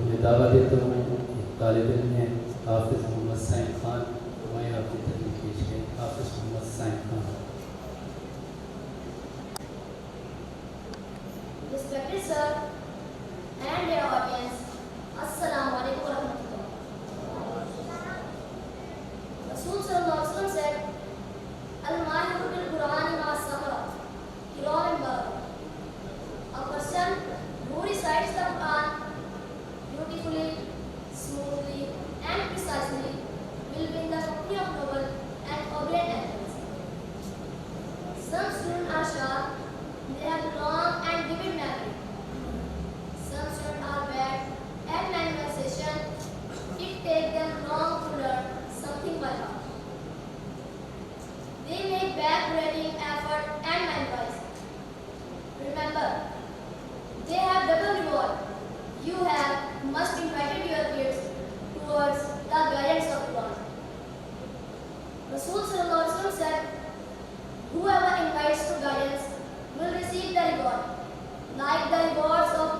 मैं दावा देता हूँ कि तालिब इल्म है हाफिज़ मोहम्मद साइम खान, मैं आपकी तकलीफ पेश है हाफिज़ Mohammad Saim Khan. Respected sir and dear audience, Assalamu alaikum warahmatullah. Rasul sallallahu alaihi wasallam said, Al-Mahiru bil Qur'ani ma sabra, kiram baraka. A person who recites the Quran beautifully, smoothly and precisely will win the company of noble and obedient angels. Some students are sharp, they have long and vivid memory. Some students are bad at memorization. It takes them long to learn something by heart. They make back-breaking effort and memorize. Remember, they have double reward. You have must invited your kids towards the guidance of God. Rasul sallallahu alaihi wasallam said, whoever invites to guidance will receive the reward, like the rewards of